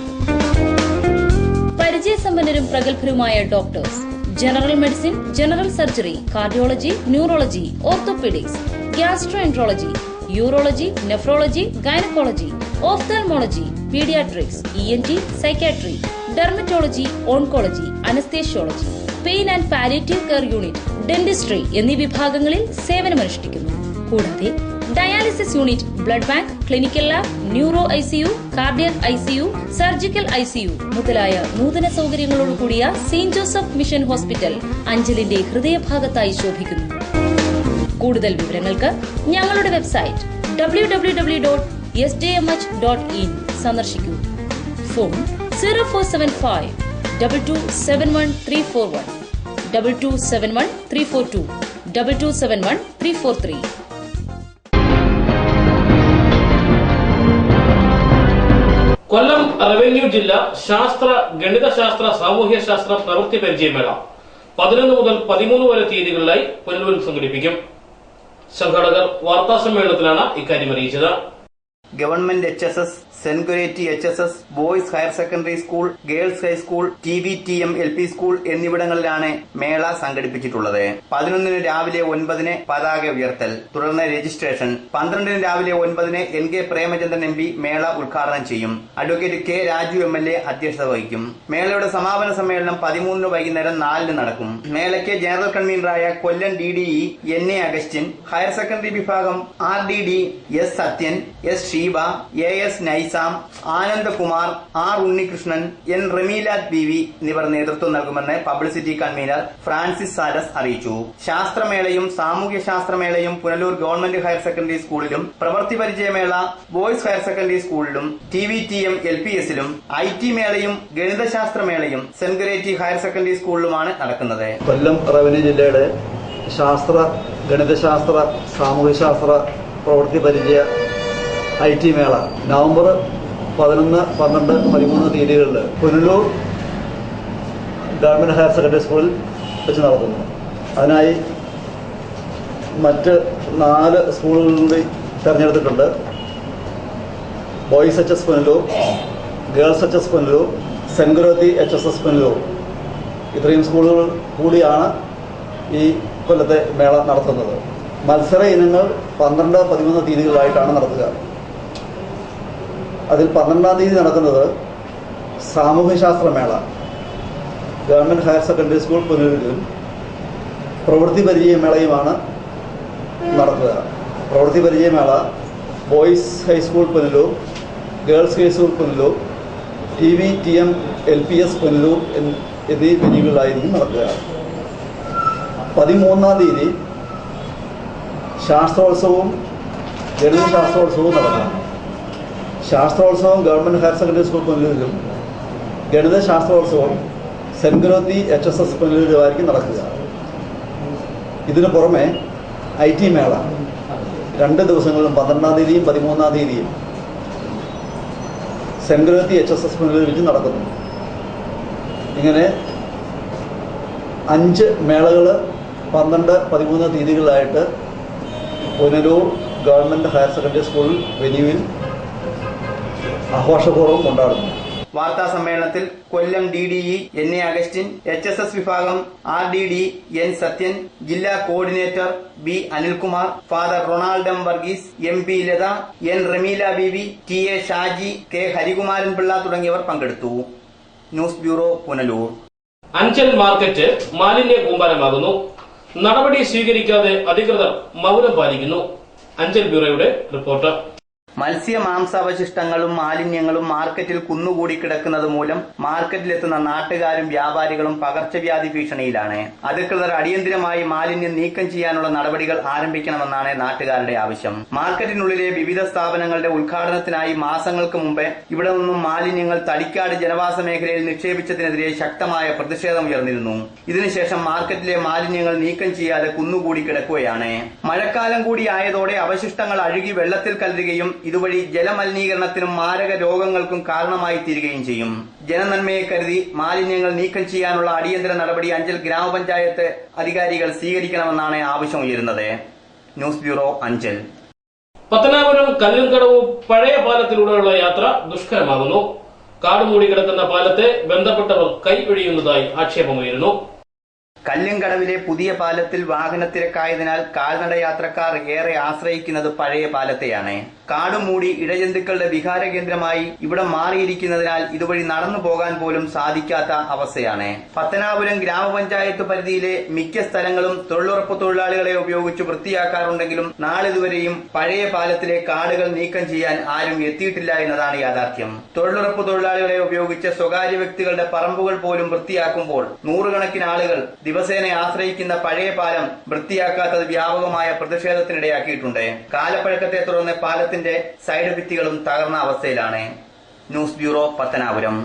പരിചയസമ്പന്നരും പ്രഗത്ഭരുമായ doctors, general medicine, general surgery, cardiology, neurology, orthopaedics, gastroenterology, urology, nephrology, gynaecology, ophthalmology, paediatrics, ENT, psychiatry, dermatology, oncology, anaesthesiology, pain and palliative care unit, dentistry എന്നീ വിഭാഗങ്ങളിൽ സേവനമനുഷ്ഠിക്കുന്നു. കൂടാതെ dialysis unit, blood bank, clinical lab, neuro ICU, cardiac ICU, surgical ICU മുതലായ നൂതന സൗകര്യങ്ങളോടുകൂടിയ saint Joseph mission hospital അഞ്ചലിന്റെ ഹൃദയഭാഗത്തായി ശോഭിക്കുന്നു. കൂടുതൽ വിവരങ്ങൾക്ക് ഞങ്ങളുടെ വെബ്സൈറ്റ് www.sjmh.in സന്ദർശിക്കൂ. ഫോൺ 0475 2271341, 2271342, 2271343. കൊല്ലം റവന്യൂ ജില്ലാ ശാസ്ത്ര, ഗണിതശാസ്ത്ര, സാമൂഹ്യശാസ്ത്ര പ്രവൃത്തി പരിചയമേള 11 മുതൽ 13 വരെ തീയതികളിലായി പുനലൂരിൽ സംഘടിപ്പിക്കും. സംഘാടകർ വാർത്താസമ്മേളനത്തിലാണ് ഇക്കാര്യം അറിയിച്ചത്. Government HSS, saint Goretti HSS, boys higher secondary school, girls high school, TVTM LP school എന്നിവിടങ്ങളിലാണ് മേള സംഘടിപ്പിച്ചിട്ടുള്ളത്. 11 രാവിലെ 9 പതാക ഉയർത്തൽ, തുടർന്ന് രജിസ്ട്രേഷൻ. 12 രാവിലെ 9 NK പ്രേമചന്ദ്രൻ MP മേള ഉദ്ഘാടനം ചെയ്യും. അഡ്വക്കേറ്റ് K രാജു MLA അധ്യക്ഷത വഹിക്കും. മേളയുടെ സമാപന സമ്മേളനം 13 വൈകുന്നേരം 4 നടക്കും. മേളയ്ക്ക് ജനറൽ കൺവീനറായ കൊല്ലം DDE NA Augustine, higher secondary വിഭാഗം RDD S Sathyan, S Sheeba, AS Naisam, Anandakumar, R Unnikrishnan, N റമീലാത്ത് BV എന്നിവർ നേതൃത്വം നൽകുമെന്ന് പബ്ലിസിറ്റി കൺവീനർ ഫ്രാൻസിസ് സാരസ് അറിയിച്ചു. ശാസ്ത്രമേളയും സാമൂഹ്യ ശാസ്ത്രമേളയും പുനലൂർ ഗവൺമെന്റ് ഹയർ സെക്കൻഡറി സ്കൂളിലും, പ്രവൃത്തി പരിചയമേള ബോയ്സ് ഹയർ സെക്കൻഡറി സ്കൂളിലും, TVTM LPSലും, IT മേളയും ഗണിതശാസ്ത്രമേളയും സെന്റ് ഗുരേറ്റി ഹയർ സെക്കൻഡറി സ്കൂളിലുമാണ് നടക്കുന്നത്. കൊല്ലം റവന്യൂ ജില്ലയുടെ ശാസ്ത്ര, ഗണിതശാസ്ത്ര, സാമൂഹ്യശാസ്ത്ര പ്രവൃത്തി പരിചയ IT മേള നവംബർ 11, 12, 13 തീയതികളിൽ പുനലൂർ ഗവൺമെന്റ് ഹയർ സെക്കൻഡറി സ്കൂളിൽ വെച്ച് നടത്തുന്നു. അതിനായി മറ്റ് 4 സ്കൂളുകളിൽ തിരഞ്ഞെടുത്തിട്ടുണ്ട്. Boys HS Punalur, girls HS Punalur, saint Guruvayur HSS Punalur, ഇത്രയും സ്കൂളുകൾ കൂടിയാണ് ഈ കൊല്ലത്തെ മേള നടത്തുന്നത്. മത്സര ഇനങ്ങൾ 12, 13 തീയതികളായിട്ടാണ് നടത്തുക. അതിൽ 12-ാം തീയതി നടക്കുന്നത് സാമൂഹ്യശാസ്ത്ര മേള ഗവൺമെൻറ് ഹയർ സെക്കൻഡറി സ്കൂൾ പുനലൂരിലും പ്രവൃത്തി പരിചയമേളയുമാണ് നടത്തുക. പ്രവൃത്തി പരിചയമേള boys high school Punalur, girls high school Punalur, TVTM LPS Punalur എന്നീ വെന്യൂകളിലായിരിക്കും നടക്കുക. 13-ാം തീയതി ശാസ്ത്രോത്സവവും ഗണിത ശാസ്ത്രോത്സവവും നടക്കണം. ശാസ്ത്രോത്സവം ഗവൺമെൻറ് ഹയർ സെക്കൻഡറി സ്കൂൾ പുനലൂരിലും ഗണിത ശാസ്ത്രോത്സവം സെന്റ് ഗുരുവായൂർ HSS പുനലൂരിലുമായിരിക്കും നടക്കുക. ഇതിനു പുറമെ IT മേള 2 ദിവസങ്ങളിലും 12-ാം തീയതിയും 13-ാം തീയതിയും സെന്റ് ഗുരുവായൂർ HSS പുനലൂരിൽ വെച്ച് നടക്കുന്നു. ഇങ്ങനെ 5 മേളകൾ 12, 13 തീയതികളിലായിട്ട് Punalur government higher secondary school വെന്യൂവിൽ ആഘോഷപൂർവ്വം കൊണ്ടാടുന്നു. വാർത്താ സമ്മേളനത്തിൽ Kollam DDE NA Augustine, HSS വിഭാഗം RDD N സത്യൻ, ജില്ലാ coordinator B Anilkumar, father Ronald M Varghese, MP Latha, N Rameela Beevi, TA Shaji, K Harikumaran Pillai തുടങ്ങിയവർ പങ്കെടുത്തു. News bureau, Punalur. Anchal market മാലിന്യ കൂമ്പാരമാകുന്നു. നടപടി സ്വീകരിക്കാതെ അധികൃതർ മൗനം പാലിക്കുന്നു. അഞ്ചൽ ബ്യൂറോയുടെ റിപ്പോർട്ട്. മത്സ്യ മാംസാവശിഷ്ടങ്ങളും മാലിന്യങ്ങളും മാർക്കറ്റിൽ കുന്നുകൂടി കിടക്കുന്നത് മൂലം മാർക്കറ്റിലെത്തുന്ന നാട്ടുകാരും വ്യാപാരികളും പകർച്ചവ്യാധി ഭീഷണിയിലാണ്. അധികൃതർ അടിയന്തരമായി മാലിന്യം നീക്കം ചെയ്യാനുള്ള നടപടികൾ ആരംഭിക്കണമെന്നാണ് നാട്ടുകാരുടെ ആവശ്യം. മാർക്കറ്റിനുള്ളിലെ വിവിധ സ്ഥാപനങ്ങളുടെ ഉദ്ഘാടനത്തിനായി മാസങ്ങൾക്ക് മുമ്പ് ഇവിടെ നിന്നും മാലിന്യങ്ങൾ തടിക്കാട് ജനവാസ മേഖലയിൽ നിക്ഷേപിച്ചതിനെതിരെ ശക്തമായ പ്രതിഷേധം ഉയർന്നിരുന്നു. ഇതിനുശേഷം മാർക്കറ്റിലെ മാലിന്യങ്ങൾ നീക്കം ചെയ്യാതെ കുന്നുകൂടി കിടക്കുകയാണ്. മഴക്കാലം കൂടി ആയതോടെ അവശിഷ്ടങ്ങൾ അഴുകി വെള്ളത്തിൽ കലരുകയും ഇതുവഴി ജലമലിനീകരണത്തിനും മാരക രോഗങ്ങൾക്കും കാരണമായി തീരുകയും ചെയ്യും. ജനനന്മയെ കരുതി മാലിന്യങ്ങൾ നീക്കം ചെയ്യാനുള്ള അടിയന്തര നടപടി അഞ്ചൽ ഗ്രാമപഞ്ചായത്ത് അധികാരികൾ സ്വീകരിക്കണമെന്നാണ് ആവശ്യമുയരുന്നത്. News bureau, Anchal. പത്തനാപുരം കല്ലുംകടവ് പഴയ പാലത്തിലൂടെയുള്ള യാത്ര ദുഷ്കരമാകുന്നു. കാടുമൂടി കിടക്കുന്ന പാലത്തെ ബന്ധപ്പെട്ടവർ കൈയൊഴിയുന്നതായി ആക്ഷേപമുയരുന്നു. കല്ലുംകടവിലെ പുതിയ പാലത്തിൽ വാഹനത്തിരക്കായതിനാൽ കാൽനട യാത്രക്കാർ ഏറെ ആശ്രയിക്കുന്നത് പഴയ പാലത്തെയാണ്. കാടുമൂടി ഇഴജന്തുക്കളുടെ വിഹാര കേന്ദ്രമായി ഇവിടെ മാറിയിരിക്കുന്നതിനാൽ ഇതുവഴി നടന്നു പോകാൻ പോലും സാധിക്കാത്ത അവസ്ഥയാണ്. പത്തനാപുരം ഗ്രാമപഞ്ചായത്ത് പരിധിയിലെ മിക്ക സ്ഥലങ്ങളും തൊഴിലുറപ്പ് തൊഴിലാളികളെ ഉപയോഗിച്ച് വൃത്തിയാക്കാറുണ്ടെങ്കിലും നാളിതുവരെയും പഴയ പാലത്തിലെ കാടുകൾ നീക്കം ചെയ്യാൻ ആരും എത്തിയിട്ടില്ല എന്നതാണ് യാഥാർത്ഥ്യം. തൊഴിലുറപ്പ് തൊഴിലാളികളെ ഉപയോഗിച്ച് സ്വകാര്യ വ്യക്തികളുടെ പറമ്പുകൾ പോലും വൃത്തിയാക്കുമ്പോൾ നൂറുകണക്കിന് ആളുകൾ ദിവസേന ആശ്രയിക്കുന്ന പഴയ പാലം വൃത്തിയാക്കാത്തത് വ്യാപകമായ പ്രതിഷേധത്തിനിടയാക്കിയിട്ടുണ്ട്. കാലപ്പഴക്കത്തെ തുടർന്ന് പാലത്തിന്റെ സൈഡ് ഭിത്തികളും തകർന്ന അവസ്ഥയിലാണ്. News bureau, Pathanapuram.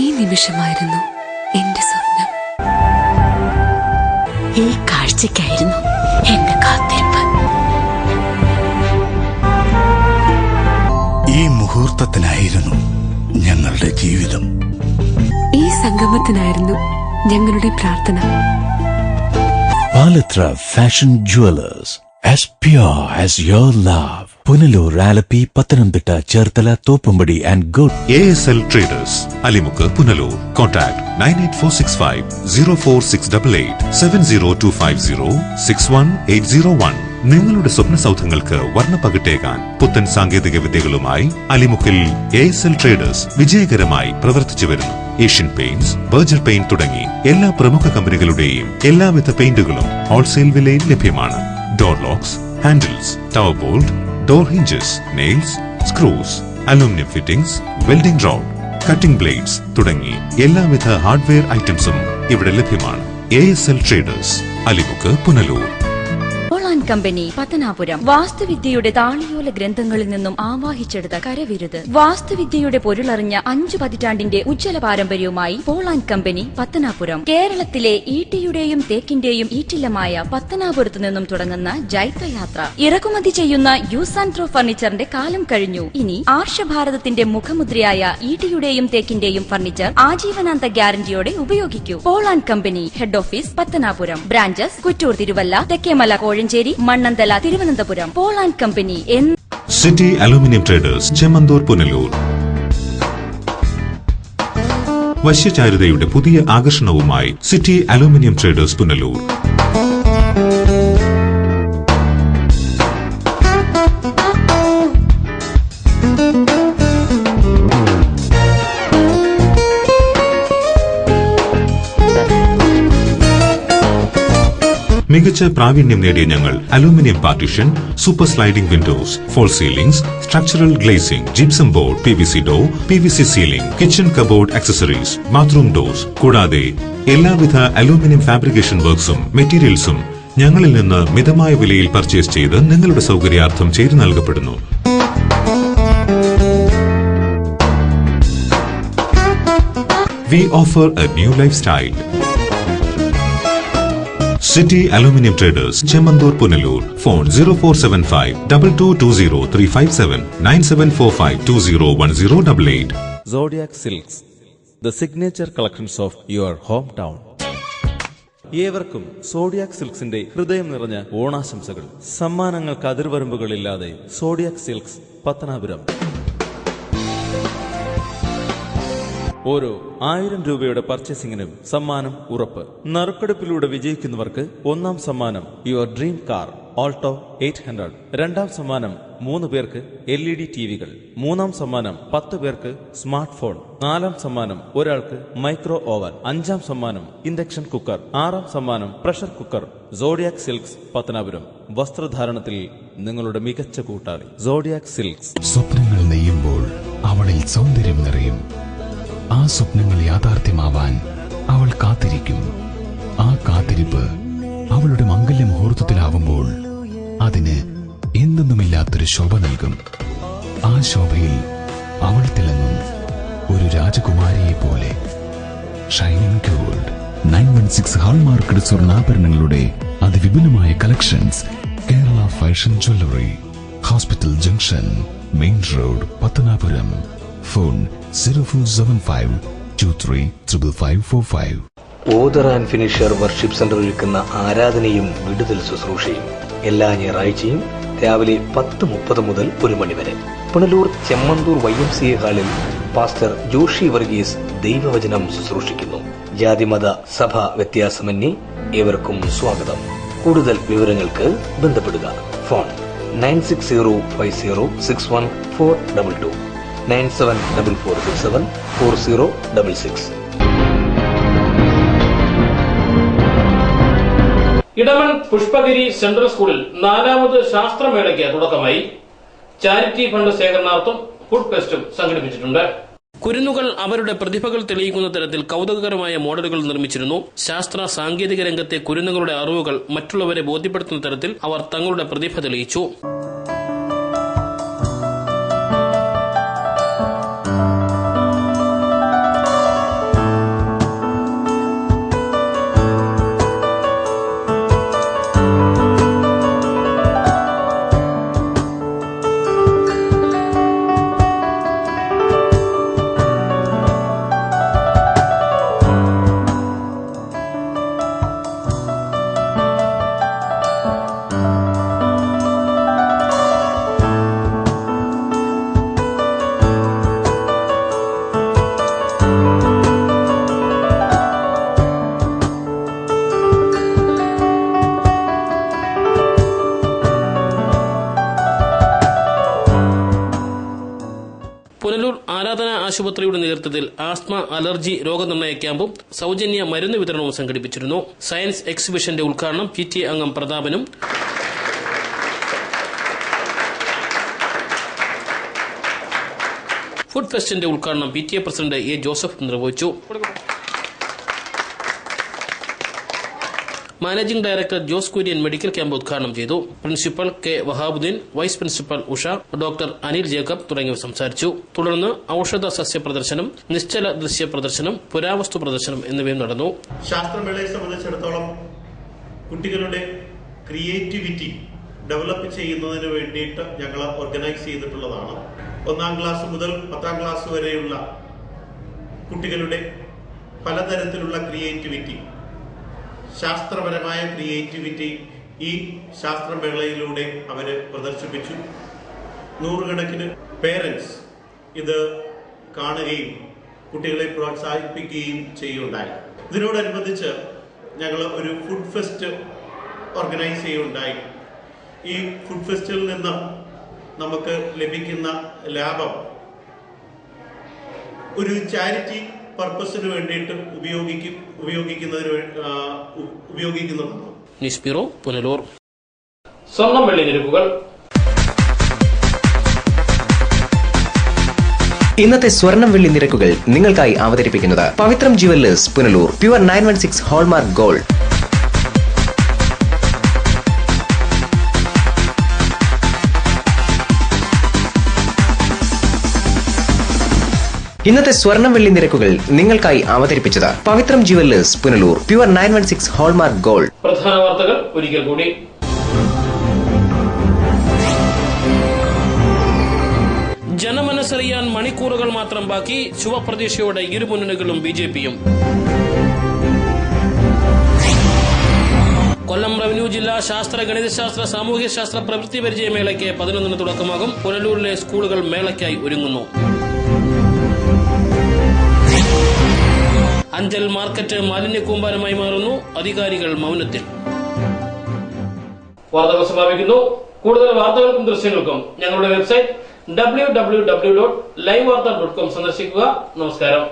ഈ നിമിഷമായിരുന്നു എന്റെ സ്വപ്നം. ഈ കാഴ്ചയ്ക്കായിരുന്നു എന്റെ കാത്തിരിപ്പ്. ഈ മുഹൂർത്തത്തിനായിരുന്നു ഞങ്ങളുടെ ജീവിതം. ഈ സംഗമത്തിനായിരുന്നു ഞങ്ങളുടെ പ്രാർത്ഥന. Palathra fashion jewellers, as pure as your love. Punalur, Alleppey, Pathanamthitta, Cherthala, Thoppumpady and good. ASL Traders, Alimukku, Punalur. Contact 98465 04688 70250 61801. നിങ്ങളുടെ സ്വപ്ന സൗധങ്ങൾക്ക് വർണ്ണപ്പകിട്ടേകാൻ പുത്തൻ സാങ്കേതിക വിദ്യകളുമായി അലിമുക്കിൽ ASL Traders വിജയകരമായി പ്രവർത്തിച്ചു വരുന്നു. ഏഷ്യൻ പെയിന്റ്സ്, ബർജർ പെയിന്റ് തുടങ്ങി എല്ലാ പ്രമുഖ കമ്പനികളുടെയും എല്ലാവിധ പെയിന്റുകളും ഹോൾസെയിൽ വിലയിൽ ലഭ്യമാണ്. Door locks, handles, tower bolt, door hinges, nails, screws, aluminium fittings, welding road, cutting blades തുടങ്ങി എല്ലാവിധ ഹാർഡ്വെയർ ഐറ്റംസും ഇവിടെ ലഭ്യമാണ്. ASL Traders, Alimukku, Punalur. Company Pathanapuram. വാസ്തുവിദ്യയുടെ താളിയോല ഗ്രന്ഥങ്ങളിൽ നിന്നും ആവാഹിച്ചെടുത്ത കരവിരുത്. വാസ്തുവിദ്യയുടെ പൊരുളറിഞ്ഞ 5 പതിറ്റാണ്ടിന്റെ ഉജ്ജ്വല പാരമ്പര്യവുമായി പോൾ ആൻഡ് കമ്പനി പത്തനാപുരം. കേരളത്തിലെ ഈട്ടിയുടെയും തേക്കിന്റെയും ഈറ്റില്ലമായ പത്തനാപുരത്ത് നിന്നും തുടങ്ങുന്ന ജൈത്രയാത്ര. ഇറക്കുമതി ചെയ്യുന്ന യൂസ് ആൻഡ് ത്രോ ഫർണിച്ചറിന്റെ കാലം കഴിഞ്ഞു. ഇനി ആർഷഭാരതത്തിന്റെ മുഖമുദ്രയായ ഈട്ടിയുടെയും തേക്കിന്റെയും ഫർണിച്ചർ ആജീവനാന്ത ഗ്യാരണ്ടിയോടെ ഉപയോഗിക്കൂ. Paul and company, head office Pathanapuram, branches Kuttoor, Thiruvalla, Thekkemala, Kozhencherry, Mannanthala, Thiruvananthapuram. Paul and company. City aluminium traders, Chemmanthoor, Punalur. വശ്യചാരുതയുടെ പുതിയ ആകർഷണവുമായി സിറ്റി അലൂമിനിയം ട്രേഡേഴ്സ്, പുനലൂർ. മികച്ച പ്രാവീണ്യം നേടിയ ഞങ്ങൾ aluminium partition, super sliding windows, false ceilings, structural glazing, gypsum board, PVC door, PVC ceiling, kitchen cupboard accessories, bathroom doors, കൂടാതെ എല്ലാവിധ aluminium fabrication വർക്ക്സും മെറ്റീരിയൽസും ഞങ്ങളിൽ നിന്ന് മിതമായ വിലയിൽ പർച്ചേസ് ചെയ്ത് നിങ്ങളുടെ സൗകര്യാർത്ഥം ചെയ്തു നൽകപ്പെടുന്നു. We offer a new lifestyle. City Aluminium Traders, Chemandur, Punalur. Phone 0475 2220 357 9745 201088. Zodiac Silks, the signature collections of your hometown. ഏവർക്കും സോഡിയാക് സിൽക്സിന്റെ ഹൃദയം നിറഞ്ഞ ഓണാശംസകൾ. സമ്മാനങ്ങൾക്ക് അതിർവരമ്പുകളില്ലാതെ സോഡിയാക് സിൽക്സ്, പത്തനാപുരം. ഓരോ 1000 രൂപയുടെ പർച്ചേസിംഗിനും സമ്മാനം ഉറപ്പ്. നറുക്കെടുപ്പിലൂടെ വിജയിക്കുന്നവർക്ക് 1ാം സമ്മാനം യുവർ ഡ്രീം കാർ ഓൾട്ടോ 800. 2ാം സമ്മാനം 3 പേർക്ക് LED ടിവികൾ. 3ാം സമ്മാനം 10 പേർക്ക് സ്മാർട്ട് ഫോൺ. 4ാം സമ്മാനം ഒരാൾക്ക് മൈക്രോ ഓവൻ. 5ാം സമ്മാനം ഇൻഡക്ഷൻ കുക്കർ. 6ാം സമ്മാനം pressure cooker. Zodiac silks, Pathanapuram. വസ്ത്രധാരണത്തിൽ നിങ്ങളുടെ മികച്ച കൂട്ടാളി സോഡിയാക് സിൽക്സ്. സ്വപ്നങ്ങൾ നെയ്യുമ്പോൾ അവളിൽ സൗന്ദര്യം നിറയും. ആ സ്വപ്നങ്ങൾ യാഥാർത്ഥ്യമാവാൻ അവൾ കാത്തിരിക്കും. ആ കാത്തിരിപ്പ് അവളുടെ മംഗല്യ മുഹൂർത്തത്തിലാവുമ്പോൾ അതിന് എന്തെന്നുമില്ലാത്തൊരു ശോഭ നൽകും. ആ ശോഭയിൽ അവൾ തിളങ്ങും ഒരു രാജകുമാരിയെ പോലെ. ഷൈനിങ് ഗോൾഡ് 916 ഹാൾമാർക്കഡ് സ്വർണ്ണാഭരണങ്ങളുടെ അതിവിപുലമായ collections. Kerala fashion jewellery, hospital junction, main road, Pathanapuram. Phone 0475 235545. Author and finisher worship centre ഒരുക്കുന്ന ആരാധനയും വിടുതൽ ശുശ്രൂഷയും എല്ലാ ഞായറാഴ്ചയും രാവിലെ 10:30 മുതൽ 1 മണി വരെ പുനലൂർ ചെമ്മന്തൂർ YMCA ഹാളിൽ പാസ്റ്റർ ജോഷി വർഗീസ് ദൈവവചനം ശുശ്രൂഷിക്കുന്നു. ജാതിമത സഭ വ്യത്യാസമന്യേ ഏവർക്കും സ്വാഗതം. കൂടുതൽ വിവരങ്ങൾക്ക് ബന്ധപ്പെടുക. ഫോൺ 9605061422 9744674066. ഇടമൺ പുഷ്പഗിരി സെൻട്രൽ സ്കൂളിൽ 4ാമത് ശാസ്ത്രമേളയ്ക്ക് തുടക്കമായി. ചാരിറ്റി ഫണ്ട് ശേഖരണാർത്ഥം ഫുഡ് ഫെസ്റ്റും സംഘടിപ്പിച്ചിട്ടുണ്ട്. കുരുന്നുകൾ അവരുടെ പ്രതിഭകൾ തെളിയിക്കുന്ന തരത്തിൽ കൗതുകകരമായ മോഡലുകൾ നിർമ്മിച്ചിരുന്നു. ശാസ്ത്ര സാങ്കേതിക രംഗത്തെ കുരുന്നുകളുടെ അറിവുകൾ മറ്റുള്ളവരെ ബോധ്യപ്പെടുത്തുന്ന തരത്തിൽ അവർ തങ്ങളുടെ പ്രതിഭ തെളിയിച്ചു. പുനലൂർ ആരാധന ആശുപത്രിയുടെ നേതൃത്വത്തിൽ ആസ്മ അലർജി രോഗനിർണയ ക്യാമ്പും സൌജന്യ മരുന്ന് വിതരണവും സംഘടിപ്പിച്ചിരുന്നു. സയൻസ് എക്സിബിഷന്റെ ഉദ്ഘാടനം PTA അംഗം പ്രതാപനും ഫുഡ് ഫെസ്റ്റിന്റെ ഉദ്ഘാടനം PTA പ്രസിഡന്റ് A. ജോസഫ് നിർവഹിച്ചു. Managing director Jose Kurian medical camp ഉദ്ഘാടനം ചെയ്തു. Principal K Vahabuddin, vice principal Usha, doctor Anil Jacob തുടങ്ങിയവർ സംസാരിച്ചു. തുടർന്ന് ഔഷധ സസ്യ പ്രദർശനം, നിശ്ചല ദൃശ്യ പ്രദർശനം, പുരാവസ്തു പ്രദർശനം എന്നിവയും നടന്നു. ശാസ്ത്രമേളയെ സംബന്ധിച്ചിടത്തോളം കുട്ടികളുടെ ക്രിയേറ്റിവിറ്റി ഡെവലപ്പ് ചെയ്യുന്നതിന് വേണ്ടിയിട്ട് ഞങ്ങൾ ഓർഗനൈസ് ചെയ്തിട്ടുള്ളതാണ്. 1ാം ക്ലാസ് മുതൽ 10ാം ക്ലാസ് വരെയുള്ള കുട്ടികളുടെ പലതരത്തിലുള്ള ക്രിയേറ്റിവിറ്റി, ശാസ്ത്രപരമായ ക്രിയേറ്റിവിറ്റി ഈ ശാസ്ത്രമേളയിലൂടെ അവർ പ്രദർശിപ്പിച്ചു. 100 കണക്കിന് പേരൻസ് ഇത് കാണുകയും കുട്ടികളെ പ്രോത്സാഹിപ്പിക്കുകയും ചെയ്യുകയുണ്ടായി. ഇതിനോടനുബന്ധിച്ച് ഞങ്ങൾ ഒരു ഫുഡ് ഫെസ്റ്റ് ഓർഗനൈസ് ചെയ്യുകയുണ്ടായി. ഈ ഫുഡ് ഫെസ്റ്റിൽ നിന്ന് നമുക്ക് ലഭിക്കുന്ന ലാഭം ഒരു ചാരിറ്റി പർപ്പസിന് വേണ്ടിയിട്ട് ഉപയോഗിക്കുന്നതാണ്. News bureau, Punalur. സ്വർണം വെള്ളി നിരക്കുകൾ. ഇന്നത്തെ സ്വർണം വെള്ളി നിരക്കുകൾ നിങ്ങൾക്കായി അവതരിപ്പിക്കുന്നത് Pavithram jewellers, Punalur. Pure 916 hallmark gold. ഇന്നത്തെ സ്വർണം വെള്ളി നിരക്കുകൾ നിങ്ങൾക്കായി അവതരിപ്പിച്ചത് Pavithram jewellers, Punalur. Pure 916 hallmark gold. പ്രധാന വാർത്തകൾ ഒരിക്കൽ കൂടി. ജനമനസ്സറിയാൻ മണിക്കൂറുകൾ മാത്രം ബാക്കി. ശുഭപ്രതീക്ഷയോടെ ഇരു മുന്നണികളും ബിജെപിയും. കൊല്ലം റവന്യൂ ജില്ലാ ശാസ്ത്ര, ഗണിതശാസ്ത്ര, സാമൂഹ്യശാസ്ത്ര പ്രവൃത്തി പരിചയ മേളയ്ക്ക് 11-ന് തുടക്കമാകും. പുനലൂരിലെ സ്കൂളുകൾ മേളയ്ക്കായി ഒരുങ്ങുന്നു. അഞ്ചൽ മാർക്കറ്റ് മാലിന്യ കൂമ്പാരമായി മാറുന്നു. അധികാരികൾ മൗനത്തിൽ. വാർത്തകൾ സമാപിക്കുന്നു. കൂടുതൽ വാർത്തകൾക്കും ദൃശ്യങ്ങൾക്കും ഞങ്ങളുടെ വെബ്സൈറ്റ് www.livevarta.com സന്ദർശിക്കുക. നമസ്കാരം.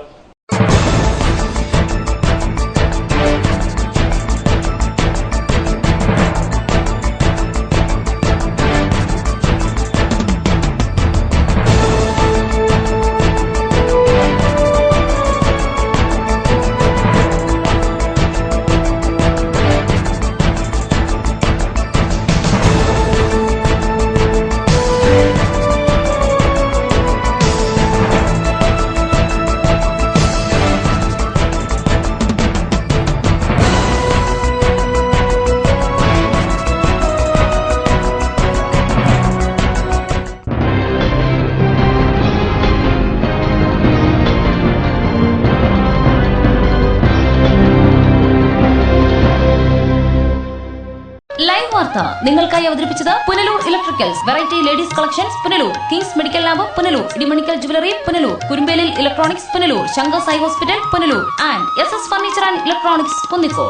ലൈവ് വാർത്ത നിങ്ങൾക്കായി അവതരിപ്പിച്ചത് Punalur electricals, variety ladies collections, Punalur kings medical lab, Punalur Edimanickal jewellery, Punalur Kurumbelil electronics, Punalur Shankar Sai hospital, Punalur and SS furniture and electronics, Kunnicode.